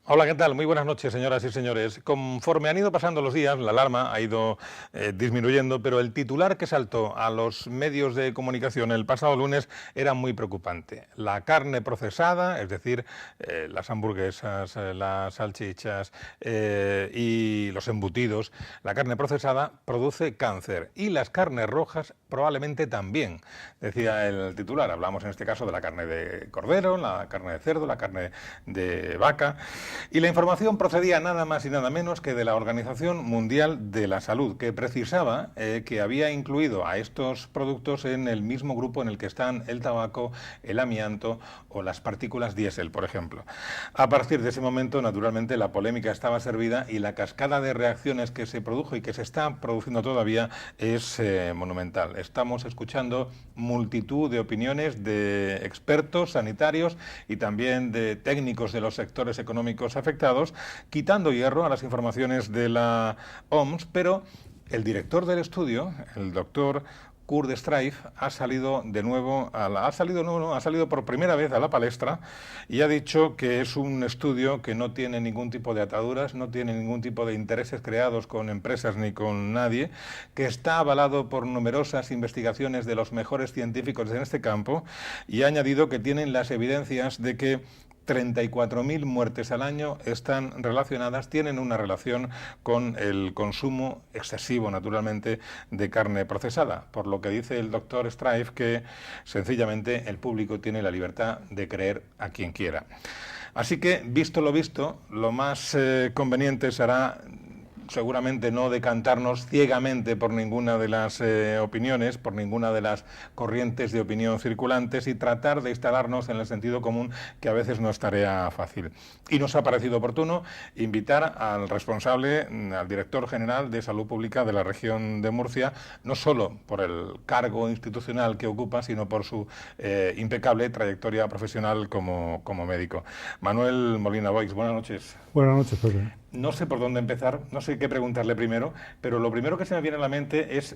Hola, ¿qué tal? Muy buenas noches, señoras y señores. Conforme han ido pasando los días, la alarma ha ido disminuyendo, pero el titular que saltó a los medios de comunicación el pasado lunes era muy preocupante. La carne procesada, es decir, las hamburguesas, las salchichas y los embutidos, la carne procesada produce cáncer y las carnes rojas probablemente también. Decía el titular, hablamos en este caso de la carne de cordero, la carne de cerdo, la carne de vaca. Y la información procedía nada más y nada menos que de la Organización Mundial de la Salud, que precisaba que había incluido a estos productos en el mismo grupo en el que están el tabaco, el amianto o las partículas diésel, por ejemplo. A partir de ese momento, naturalmente, la polémica estaba servida y la cascada de reacciones que se produjo y que se está produciendo todavía es monumental. Estamos escuchando multitud de opiniones de expertos sanitarios y también de técnicos de los sectores económicos afectados, quitando hierro a las informaciones de la OMS, pero el director del estudio, el doctor Kurt Streiff, ha salido por primera vez a la palestra y ha dicho que es un estudio que no tiene ningún tipo de ataduras, no tiene ningún tipo de intereses creados con empresas ni con nadie, que está avalado por numerosas investigaciones de los mejores científicos en este campo, y ha añadido que tienen las evidencias de que 34.000 muertes al año están relacionadas, tienen una relación con el consumo excesivo, naturalmente, de carne procesada. Por lo que dice el doctor Streiff, que sencillamente el público tiene la libertad de creer a quien quiera. Así que, visto lo visto, lo más conveniente será seguramente no decantarnos ciegamente por ninguna de las opiniones, por ninguna de las corrientes de opinión circulantes, y tratar de instalarnos en el sentido común, que a veces no es tarea fácil. Y nos ha parecido oportuno invitar al responsable, al director general de Salud Pública de la región de Murcia, no solo por el cargo institucional que ocupa, sino por su impecable trayectoria profesional como médico. Manuel Molina Boix, buenas noches. Buenas noches, Pepe. No sé por dónde empezar, no sé qué preguntarle primero, pero lo primero que se me viene a la mente es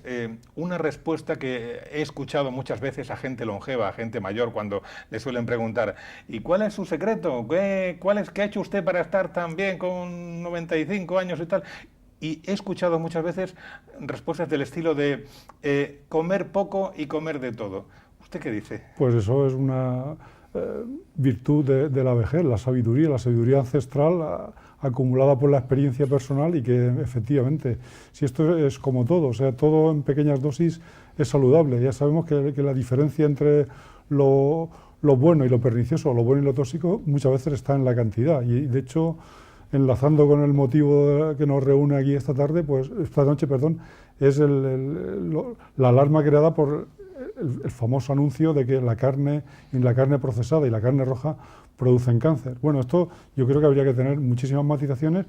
una respuesta que he escuchado muchas veces a gente longeva, a gente mayor, cuando le suelen preguntar: ¿y cuál es su secreto? ¿Qué ha hecho usted para estar tan bien con 95 años y tal? Y he escuchado muchas veces respuestas del estilo de comer poco y comer de todo. ¿Usted qué dice? Pues eso es una virtud de la vejez, la sabiduría ancestral acumulada por la experiencia personal, y que efectivamente, si esto es como todo, o sea, todo en pequeñas dosis es saludable. Ya sabemos que la diferencia entre lo bueno y lo pernicioso, lo bueno y lo tóxico, muchas veces está en la cantidad. Y de hecho, enlazando con el motivo que nos reúne aquí esta noche, es la alarma creada por el famoso anuncio de que la carne procesada y la carne roja producen cáncer. Bueno, esto yo creo que habría que tener muchísimas matizaciones.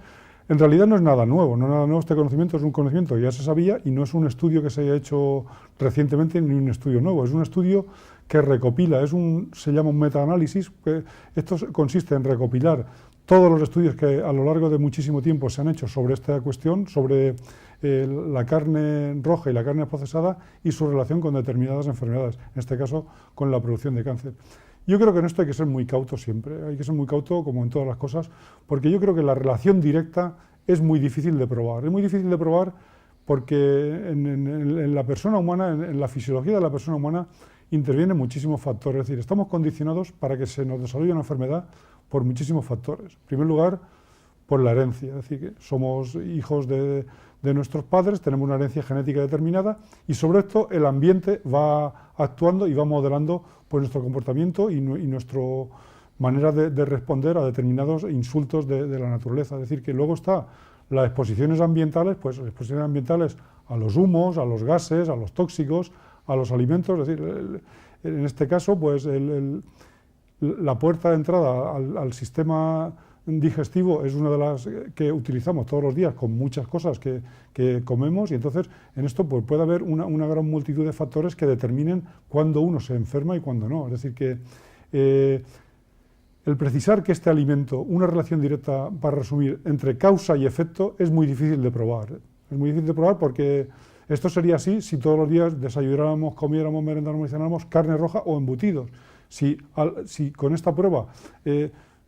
En realidad no es nada nuevo, este conocimiento es un conocimiento que ya se sabía, y no es un estudio que se haya hecho recientemente ni un estudio nuevo, es un estudio que recopila, se llama un metaanálisis, que esto consiste en recopilar todos los estudios que a lo largo de muchísimo tiempo se han hecho sobre esta cuestión, sobre la carne roja y la carne procesada y su relación con determinadas enfermedades, en este caso con la producción de cáncer. Yo creo que en esto hay que ser muy cauto siempre, hay que ser muy cauto como en todas las cosas, porque yo creo que la relación directa es muy difícil de probar. Es muy difícil de probar porque en la persona humana, en la fisiología de la persona humana, intervienen muchísimos factores. Es decir, estamos condicionados para que se nos desarrolle una enfermedad por muchísimos factores. En primer lugar, por la herencia, es decir, que somos hijos de nuestros padres, tenemos una herencia genética determinada, y sobre esto el ambiente va actuando y va modelando nuestro comportamiento y nuestra manera de responder a determinados insultos de la naturaleza. Es decir, que luego está las exposiciones ambientales, pues exposiciones ambientales a los humos, a los gases, a los tóxicos, a los alimentos. Es decir, en este caso, pues la puerta de entrada al sistema digestivo es una de las que utilizamos todos los días con muchas cosas que comemos, y entonces en esto pues puede haber una gran multitud de factores que determinen cuándo uno se enferma y cuándo no. Es decir, que el precisar que este alimento, una relación directa, para resumir, entre causa y efecto, es muy difícil de probar. Es muy difícil de probar porque esto sería así si todos los días desayunáramos, comiéramos, merendáramos y cenáramos carne roja o embutidos. Si con esta prueba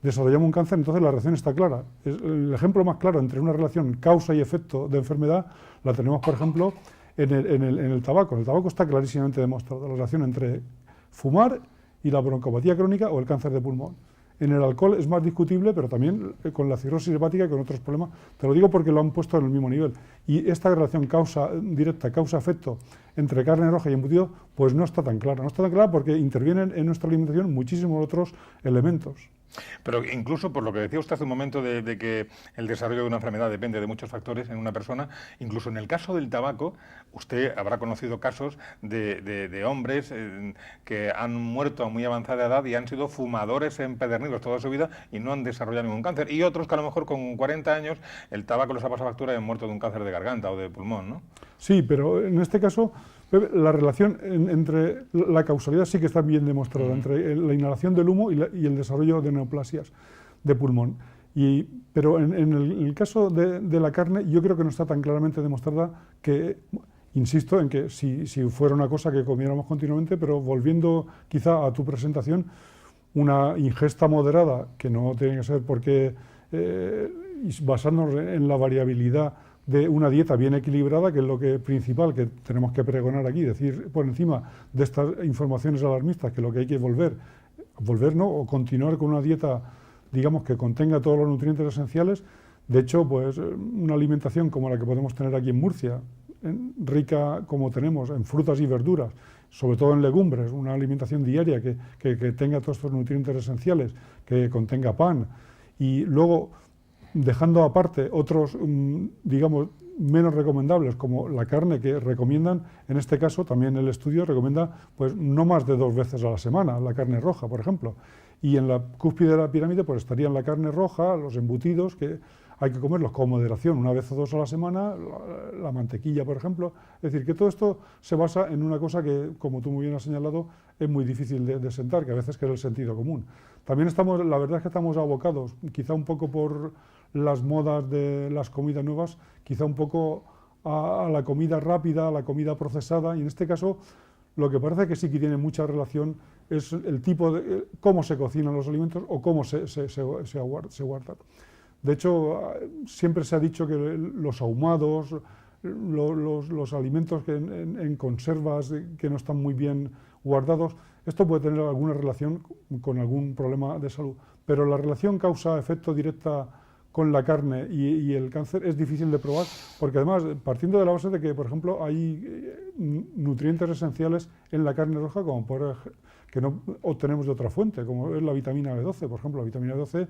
desarrollamos un cáncer, entonces la relación está clara. El ejemplo más claro entre una relación causa y efecto de enfermedad la tenemos, por ejemplo, en el tabaco. En el tabaco está clarísimamente demostrado la relación entre fumar y la broncopatía crónica o el cáncer de pulmón. En el alcohol es más discutible, pero también con la cirrosis hepática y con otros problemas. Te lo digo porque lo han puesto en el mismo nivel. Y esta relación directa, causa-efecto, entre carne roja y embutido, pues no está tan clara. No está tan clara porque intervienen en nuestra alimentación muchísimos otros elementos. Pero incluso por lo que decía usted hace un momento de que el desarrollo de una enfermedad depende de muchos factores en una persona, incluso en el caso del tabaco, usted habrá conocido casos de hombres que han muerto a muy avanzada edad y han sido fumadores empedernidos toda su vida y no han desarrollado ningún cáncer. Y otros que a lo mejor con 40 años el tabaco les ha pasado factura y han muerto de un cáncer de garganta o de pulmón, ¿no? Sí, pero en este caso la relación entre la causalidad sí que está bien demostrada, entre la inhalación del humo y el desarrollo de neoplasias de pulmón. Pero en el caso de la carne yo creo que no está tan claramente demostrada que, insisto en que si fuera una cosa que comiéramos continuamente, pero volviendo quizá a tu presentación, una ingesta moderada, que no tiene que ser porque basándonos en la variabilidad de una dieta bien equilibrada, que es lo principal que tenemos que pregonar aquí, decir por encima de estas informaciones alarmistas que lo que hay que volver ¿no? O continuar con una dieta, digamos, que contenga todos los nutrientes esenciales. De hecho, pues una alimentación como la que podemos tener aquí en Murcia, rica como tenemos en frutas y verduras, sobre todo en legumbres, una alimentación diaria que tenga todos estos nutrientes esenciales, que contenga pan, y luego dejando aparte otros, digamos, menos recomendables, como la carne, que recomiendan, en este caso también el estudio recomienda pues no más de 2 veces a la semana, la carne roja, por ejemplo. Y en la cúspide de la pirámide pues estarían la carne roja, los embutidos, que hay que comerlos con moderación, 1 vez o 2 a la semana, la mantequilla, por ejemplo. Es decir, que todo esto se basa en una cosa que, como tú muy bien has señalado, es muy difícil de sentar, que a veces que es el sentido común. También la verdad es que estamos abocados, quizá un poco por las modas de las comidas nuevas, quizá un poco a la comida rápida, a la comida procesada, y en este caso lo que parece que sí que tiene mucha relación es el tipo de cómo se cocinan los alimentos o cómo se guardan. De hecho, siempre se ha dicho que los ahumados, los alimentos en conservas que no están muy bien guardados, esto puede tener alguna relación con algún problema de salud, pero la relación causa-efecto directa con la carne y el cáncer es difícil de probar, porque además, partiendo de la base de que, por ejemplo, hay nutrientes esenciales en la carne roja como que no obtenemos de otra fuente, como es la vitamina B12, por ejemplo. La vitamina B12,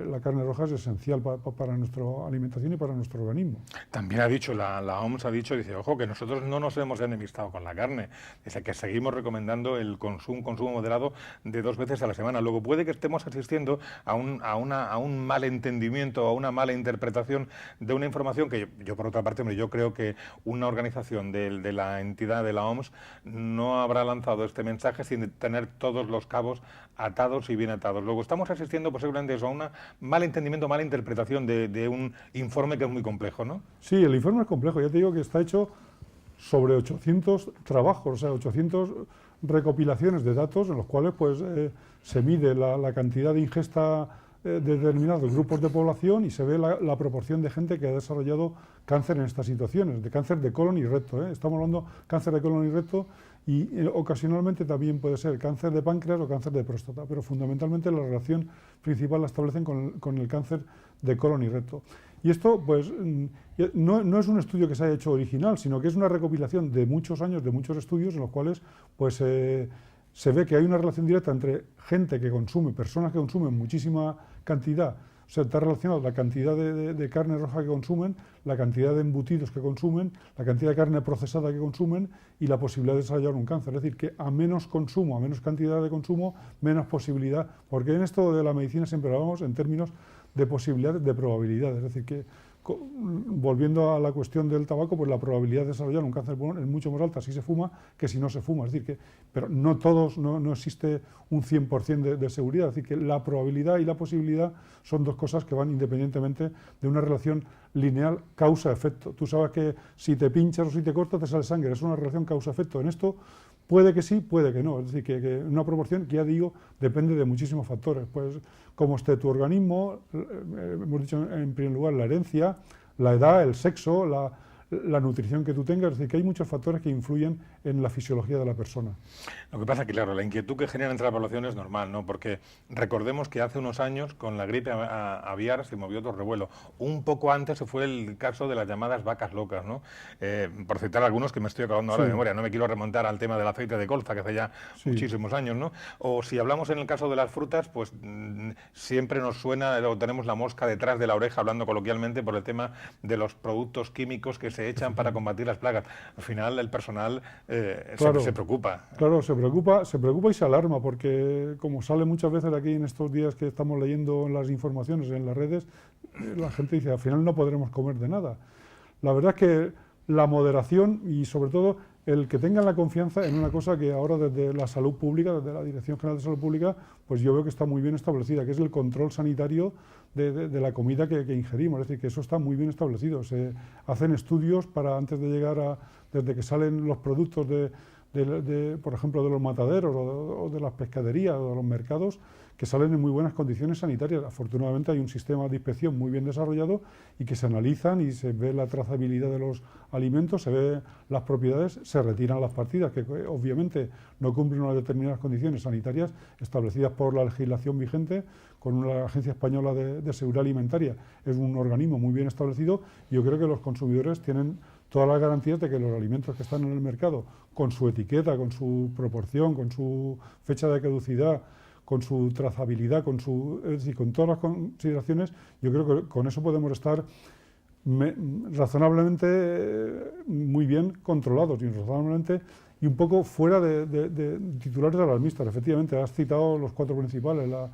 la carne roja es esencial para nuestra alimentación y para nuestro organismo. También ha dicho, la OMS ha dicho, dice, ojo, que nosotros no nos hemos enemistado con la carne, dice que seguimos recomendando el consumo moderado de 2 veces a la semana. Luego puede que estemos asistiendo a un mal entendimiento, a una mala interpretación de una información que yo por otra parte, hombre, yo creo que una organización de la entidad de la OMS no habrá lanzado este mensaje sin tener todos los cabos atados y bien atados. Luego estamos asistiendo posiblemente eso, a un mal entendimiento, mala interpretación de un informe que es muy complejo, ¿no? Sí, el informe es complejo. Ya te digo que está hecho sobre 800 trabajos, o sea, 800 recopilaciones de datos en los cuales pues, se mide la cantidad de ingesta de determinados grupos de población y se ve la proporción de gente que ha desarrollado cáncer en estas situaciones, de cáncer de colon y recto. Estamos hablando de cáncer de colon y recto y ocasionalmente también puede ser cáncer de páncreas o cáncer de próstata, pero fundamentalmente la relación principal la establecen con el cáncer de colon y recto. Y esto pues no es un estudio que se haya hecho original, sino que es una recopilación de muchos años, de muchos estudios en los cuales pues se ve que hay una relación directa entre gente que consume, personas que consumen muchísima cantidad, o sea, está relacionado la cantidad de carne roja que consumen, la cantidad de embutidos que consumen, la cantidad de carne procesada que consumen y la posibilidad de desarrollar un cáncer. Es decir, que a menos consumo, a menos cantidad de consumo, menos posibilidad, porque en esto de la medicina siempre hablamos en términos de posibilidades, de probabilidades, es decir, que volviendo a la cuestión del tabaco, pues la probabilidad de desarrollar un cáncer de pulmón es mucho más alta si se fuma que si no se fuma. Es decir, pero no todos, no existe un 100% de seguridad. Es decir, que la probabilidad y la posibilidad son 2 cosas que van independientemente de una relación lineal causa-efecto. Tú sabes que si te pinchas o si te cortas te sale sangre, es una relación causa-efecto. En esto Puede que sí, puede que no, es decir, que una proporción que ya digo depende de muchísimos factores, pues cómo esté tu organismo, hemos dicho en primer lugar la herencia, la edad, el sexo, la nutrición que tú tengas, es decir, que hay muchos factores que influyen en la fisiología de la persona. Lo que pasa es que, claro, la inquietud que genera entre la población es normal, ¿no? Porque recordemos que hace unos años, con la gripe aviar, se movió otro revuelo. Un poco antes se fue el caso de las llamadas vacas locas, ¿no? Por citar algunos que me estoy acabando ahora de memoria, no me quiero remontar al tema del aceite de colza, que hace ya muchísimos años, ¿no? O si hablamos en el caso de las frutas, pues siempre nos suena, o tenemos la mosca detrás de la oreja, hablando coloquialmente, por el tema de los productos químicos que se echan para combatir las plagas. Al final, el personal se preocupa. Claro, se preocupa y se alarma, porque como sale muchas veces aquí en estos días que estamos leyendo las informaciones en las redes, la gente dice, al final no podremos comer de nada. La verdad es que la moderación y sobre todo el que tengan la confianza en una cosa que ahora desde la salud pública, desde la Dirección General de Salud Pública, pues yo veo que está muy bien establecida, que es el control sanitario de la comida que ingerimos, es decir, que eso está muy bien establecido. Se hacen estudios para antes de llegar desde que salen los productos por ejemplo, de los mataderos o de las pescaderías o de los mercados, que salen en muy buenas condiciones sanitarias. Afortunadamente hay un sistema de inspección muy bien desarrollado y que se analizan y se ve la trazabilidad de los alimentos, se ve las propiedades, se retiran las partidas que obviamente no cumplen unas determinadas condiciones sanitarias establecidas por la legislación vigente, con la Agencia Española de Seguridad Alimentaria. Es un organismo muy bien establecido y yo creo que los consumidores tienen todas las garantías de que los alimentos que están en el mercado, con su etiqueta, con su proporción, con su fecha de caducidad, con su trazabilidad, es decir, con todas las consideraciones, yo creo que con eso podemos estar razonablemente muy bien controlados y un poco fuera de titulares alarmistas. Efectivamente, has citado los 4 principales, la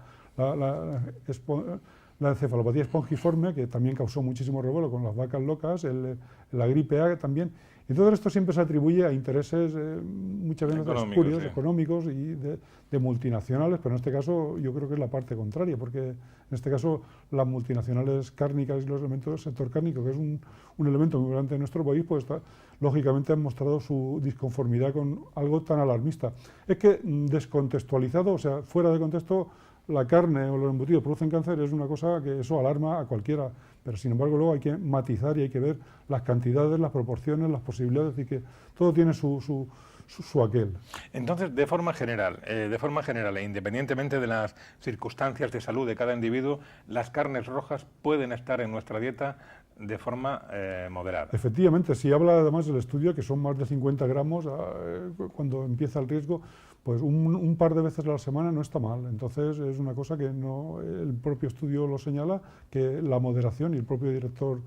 encefalopatía espongiforme, que también causó muchísimo revuelo con las vacas locas, la gripe A también. Y todo esto siempre se atribuye a intereses muchas veces espurios, económicos y de multinacionales, pero en este caso yo creo que es la parte contraria, porque en este caso las multinacionales cárnicas y los elementos del sector cárnico, que es un elemento muy importante en nuestro país, pues lógicamente han mostrado su disconformidad con algo tan alarmista. Es que descontextualizado, o sea, fuera de contexto, la carne o los embutidos producen cáncer es una cosa que eso alarma a cualquiera, pero sin embargo luego hay que matizar y hay que ver las cantidades, las proporciones, las posibilidades, y que todo tiene su aquel. Entonces, de forma general, e independientemente de las circunstancias de salud de cada individuo, las carnes rojas pueden estar en nuestra dieta de forma moderada. Efectivamente, si habla además del estudio, que son más de 50 gramos cuando empieza el riesgo, pues un par de veces a la semana no está mal. Entonces es una cosa que el propio estudio lo señala, que la moderación, y el propio director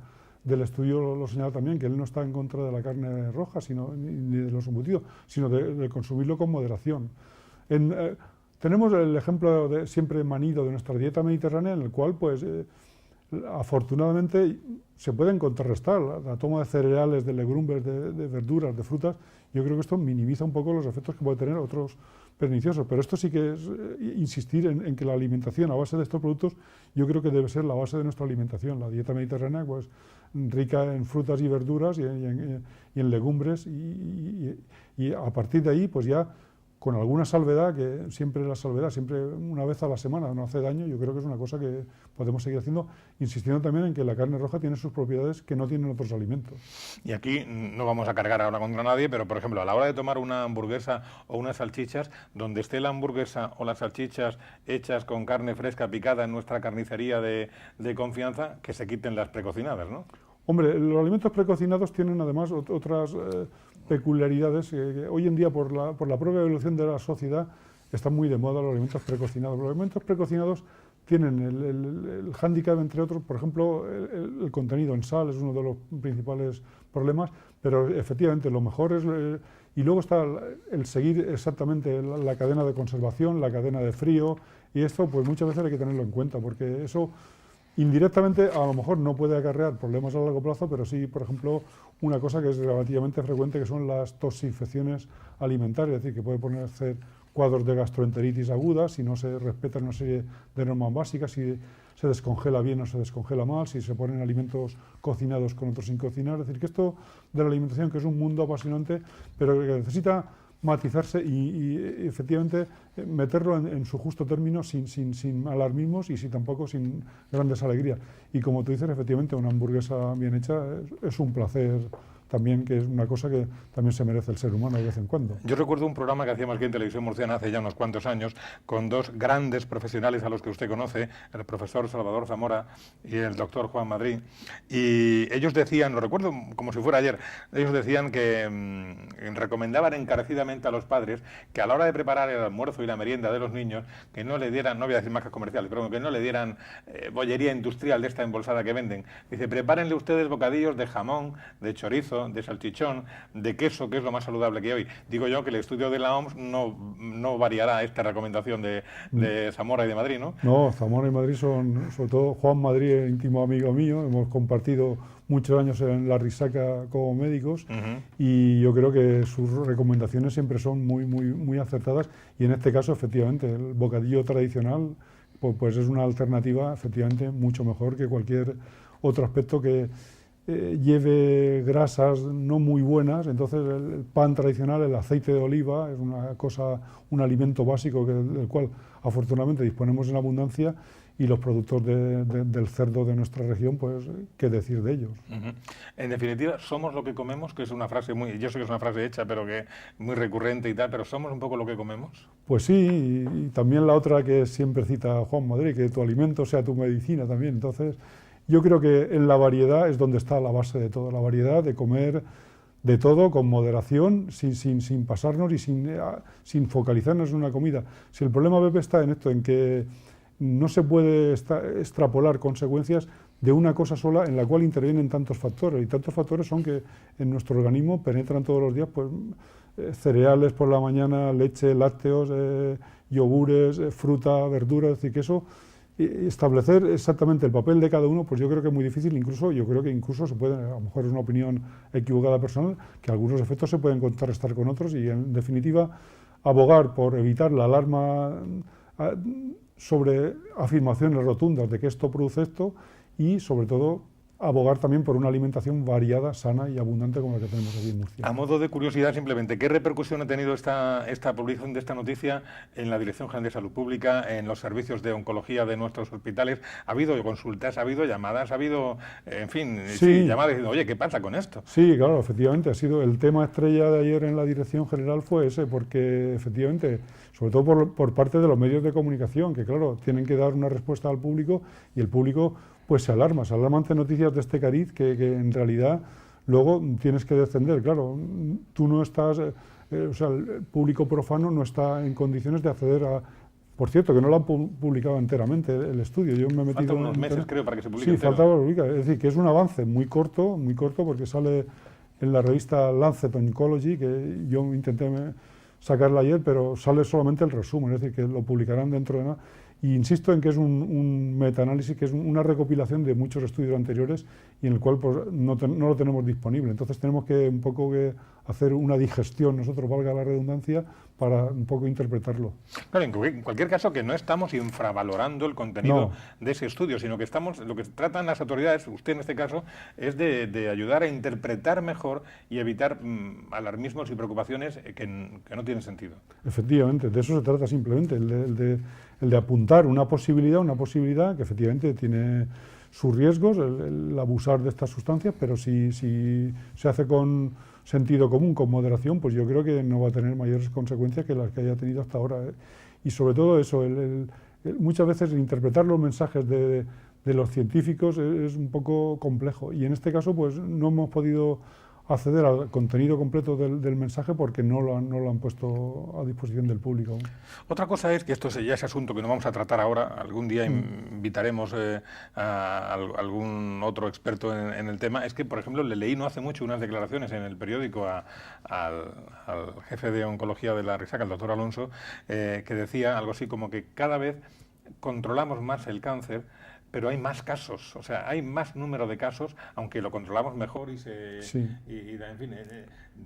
del estudio lo señala también, que él no está en contra de la carne roja ni de los embutidos, sino de consumirlo con moderación. Tenemos el ejemplo siempre manido de nuestra dieta mediterránea, en el cual pues afortunadamente se pueden contrarrestar la toma de cereales, de legumbres, de verduras, de frutas. Yo creo que esto minimiza un poco los efectos que puede tener otros perniciosos, pero esto sí que es insistir en que la alimentación a base de estos productos yo creo que debe ser la base de nuestra alimentación. La dieta mediterránea pues rica en frutas y verduras y en legumbres y a partir de ahí pues ya con alguna salvedad, que siempre una vez a la semana no hace daño. Yo creo que es una cosa que podemos seguir haciendo, insistiendo también en que la carne roja tiene sus propiedades que no tienen otros alimentos. Y aquí no vamos a cargar ahora contra nadie, pero por ejemplo, a la hora de tomar una hamburguesa o unas salchichas, donde esté la hamburguesa o las salchichas hechas con carne fresca picada en nuestra carnicería de confianza, que se quiten las precocinadas, ¿no? Hombre, los alimentos precocinados tienen además otras peculiaridades que hoy en día por la propia evolución de la sociedad están muy de moda los alimentos precocinados. Los alimentos precocinados tienen el hándicap, entre otros, por ejemplo, el contenido en sal es uno de los principales problemas, pero efectivamente lo mejor es... y luego está el seguir exactamente la cadena de conservación, la cadena de frío, y esto pues muchas veces hay que tenerlo en cuenta, porque eso... indirectamente, a lo mejor no puede acarrear problemas a largo plazo, pero sí, por ejemplo, una cosa que es relativamente frecuente, que son las toxinfecciones alimentarias, es decir, que puede ponerse cuadros de gastroenteritis aguda si no se respetan una serie de normas básicas, si se descongela bien o se descongela mal, si se ponen alimentos cocinados con otros sin cocinar. Es decir, que esto de la alimentación, que es un mundo apasionante, pero que necesita matizarse y efectivamente meterlo en su justo término sin alarmismos y tampoco sin grandes alegrías. Y como tú dices, efectivamente una hamburguesa bien hecha es un placer también, que es una cosa que también se merece el ser humano de vez en cuando. Yo recuerdo un programa que hacíamos aquí en Televisión Murciana hace ya unos cuantos años, con dos grandes profesionales a los que usted conoce, el profesor Salvador Zamora y el doctor Juan Madrid, y ellos decían, lo recuerdo como si fuera ayer, ellos decían que recomendaban encarecidamente a los padres que a la hora de preparar el almuerzo y la merienda de los niños, que no le dieran, no voy a decir marcas comerciales, pero que no le dieran bollería industrial de esta embolsada que venden. Dice, prepárenle ustedes bocadillos de jamón, de chorizo, de salchichón, de queso, que es lo más saludable que hay. Digo yo que el estudio de la OMS no variará esta recomendación de Zamora y de Madrid, ¿no? No, Zamora y Madrid son, sobre todo Juan Madrid es íntimo amigo mío, hemos compartido muchos años en la Risaca como médicos y yo creo que sus recomendaciones siempre son muy acertadas y en este caso efectivamente el bocadillo tradicional pues es una alternativa efectivamente mucho mejor que cualquier otro aspecto que lleve grasas no muy buenas. Entonces el pan tradicional, el aceite de oliva, es una cosa, un alimento básico del cual afortunadamente disponemos en abundancia, y los productos del cerdo de nuestra región, pues qué decir de ellos. En definitiva, somos lo que comemos, que es una frase yo sé que es una frase hecha, pero que muy recurrente y tal, pero somos un poco lo que comemos. Pues sí, y también la otra que siempre cita Juan Madrid, que tu alimento sea tu medicina también. Entonces yo creo que en la variedad es donde está la base de todo, la variedad de comer de todo con moderación, sin pasarnos y sin focalizarnos en una comida. Si el problema, Pepe, está en esto, en que no se puede extrapolar consecuencias de una cosa sola en la cual intervienen tantos factores, y tantos factores son que en nuestro organismo penetran todos los días pues, cereales por la mañana, leche, lácteos, yogures, fruta, verduras, es decir, que eso, establecer exactamente el papel de cada uno, pues yo creo que es muy difícil, yo creo que incluso se puede, a lo mejor es una opinión equivocada personal, que algunos efectos se pueden contrarrestar con otros y en definitiva abogar por evitar la alarma sobre afirmaciones rotundas de que esto produce esto y sobre todo abogar también por una alimentación variada, sana y abundante como la que tenemos aquí en Murcia. A modo de curiosidad simplemente, ¿qué repercusión ha tenido esta publicación de esta noticia en la Dirección General de Salud Pública, en los servicios de oncología de nuestros hospitales? ¿Ha habido consultas, ha habido llamadas, ha habido, en fin, sí, llamadas diciendo, oye, ¿qué pasa con esto? Sí, claro, efectivamente, ha sido el tema estrella de ayer en la Dirección General fue ese, porque efectivamente, sobre todo por parte de los medios de comunicación, que claro, tienen que dar una respuesta al público y el público pues se alarma ante noticias de este cariz que en realidad luego tienes que defender. Claro, tú no estás, o sea, el público profano no está en condiciones de acceder a... Por cierto, que no lo han publicado enteramente el estudio. Yo me he metido Faltan unos meses, creo, para que se publique. Sí, faltaba publicar. Es decir, que es un avance muy corto, porque sale en la revista Lancet Oncology, que yo intenté sacarla ayer, pero sale solamente el resumen, es decir, que lo publicarán dentro de nada. Y insisto en que es un metaanálisis, que es una recopilación de muchos estudios anteriores y en el cual pues, no lo tenemos disponible. Entonces tenemos que un poco que hacer una digestión, nosotros, valga la redundancia, para un poco interpretarlo. Claro, en cualquier caso que no estamos infravalorando el contenido de ese estudio, sino que lo que tratan las autoridades, usted en este caso, es de ayudar a interpretar mejor y evitar alarmismos y preocupaciones que no tienen sentido. Efectivamente, de eso se trata simplemente, el de apuntar una posibilidad que efectivamente tiene sus riesgos, el abusar de estas sustancias, pero si se hace con sentido común, con moderación, pues yo creo que no va a tener mayores consecuencias que las que haya tenido hasta ahora. Y sobre todo eso, muchas veces interpretar los mensajes de los científicos es un poco complejo, y en este caso pues no hemos podido acceder al contenido completo del mensaje porque no lo han puesto a disposición del público. Otra cosa es que esto ya es asunto que no vamos a tratar ahora, algún día invitaremos a algún otro experto en el tema, es que, por ejemplo, le leí no hace mucho unas declaraciones en el periódico al jefe de oncología de la Risaca, el doctor Alonso, que decía algo así como que cada vez controlamos más el cáncer, pero hay más casos, o sea, hay más número de casos, aunque lo controlamos mejor en fin,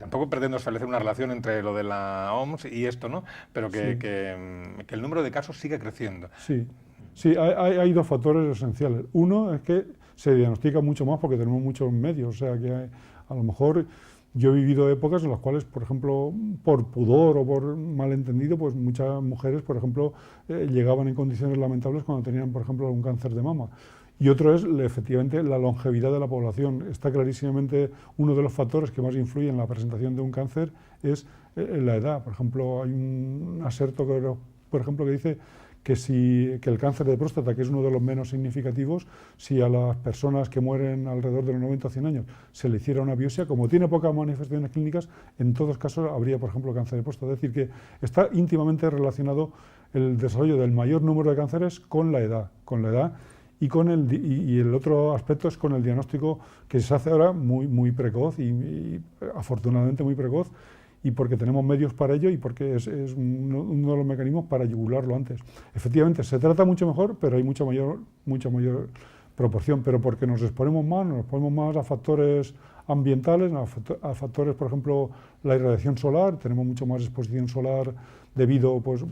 tampoco pretendo establecer una relación entre lo de la OMS y esto, ¿no? Pero que el número de casos sigue creciendo. Sí, hay dos factores esenciales. Uno es que se diagnostica mucho más porque tenemos muchos medios, o sea, que a lo mejor Yo he vivido épocas en las cuales, por ejemplo, por pudor o por malentendido, pues muchas mujeres, por ejemplo, llegaban en condiciones lamentables cuando tenían, por ejemplo, algún cáncer de mama. Y otro es, efectivamente, la longevidad de la población. Está clarísimamente uno de los factores que más influye en la presentación de un cáncer es la edad. Por ejemplo, hay un aserto por ejemplo, que dice que el cáncer de próstata, que es uno de los menos significativos, si a las personas que mueren alrededor de los 90 o 100 años se le hiciera una biopsia, como tiene pocas manifestaciones clínicas, en todos casos habría, por ejemplo, cáncer de próstata. Es decir, que está íntimamente relacionado el desarrollo del mayor número de cánceres con la edad, y el otro aspecto es con el diagnóstico que se hace ahora muy precoz y afortunadamente muy precoz, y porque tenemos medios para ello y porque es uno de los mecanismos para yugularlo antes. Efectivamente, se trata mucho mejor, pero hay mucha mayor proporción, pero porque nos exponemos más a factores ambientales, a factores, por ejemplo, la irradiación solar, tenemos mucho más exposición solar debido, pues,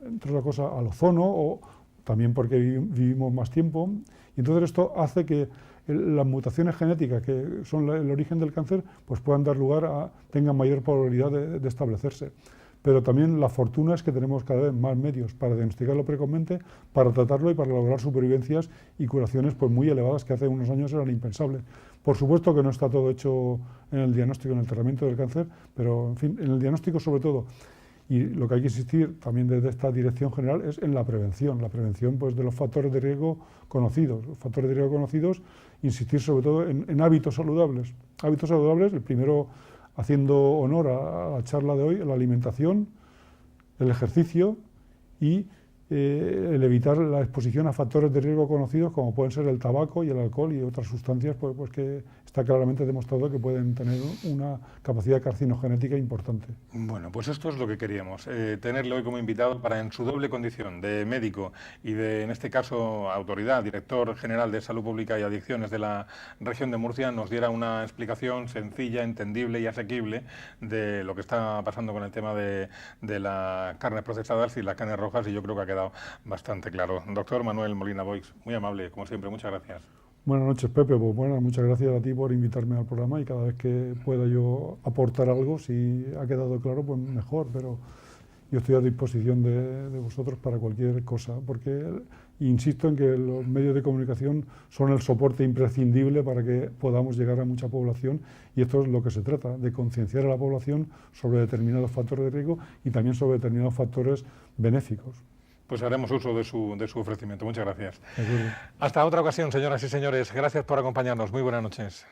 entre otras cosas, al ozono, o también porque vivimos más tiempo, y entonces esto hace que las mutaciones genéticas, que son el origen del cáncer, pues puedan dar lugar tengan mayor probabilidad de establecerse. Pero también la fortuna es que tenemos cada vez más medios para diagnosticarlo precozmente, para tratarlo y para lograr supervivencias y curaciones pues muy elevadas que hace unos años eran impensables. Por supuesto que no está todo hecho en el diagnóstico, en el tratamiento del cáncer, pero en fin, en el diagnóstico sobre todo. Y lo que hay que insistir también desde esta dirección general es en la prevención pues, de los factores de riesgo conocidos. Los factores de riesgo conocidos, insistir sobre todo en hábitos saludables. Hábitos saludables, el primero, haciendo honor a la charla de hoy, la alimentación, el ejercicio y el evitar la exposición a factores de riesgo conocidos como pueden ser el tabaco y el alcohol y otras sustancias pues que está claramente demostrado que pueden tener una capacidad carcinogenética importante. Bueno, pues esto es lo que queríamos, tenerle hoy como invitado para, en su doble condición de médico y de, en este caso, autoridad, director general de Salud Pública y Adicciones de la región de Murcia, nos diera una explicación sencilla, entendible y asequible de lo que está pasando con el tema de las carnes procesadas y las carnes rojas, y yo creo que ha quedado bastante claro. Doctor Manuel Molina Boix, muy amable, como siempre, muchas gracias. Buenas noches, Pepe. Pues bueno, muchas gracias a ti por invitarme al programa, y cada vez que pueda yo aportar algo, si ha quedado claro, pues mejor, pero yo estoy a disposición de vosotros para cualquier cosa, porque insisto en que los medios de comunicación son el soporte imprescindible para que podamos llegar a mucha población, y esto es lo que se trata, de concienciar a la población sobre determinados factores de riesgo y también sobre determinados factores benéficos. Pues haremos uso de su ofrecimiento. Muchas gracias. Hasta otra ocasión, señoras y señores. Gracias por acompañarnos. Muy buenas noches.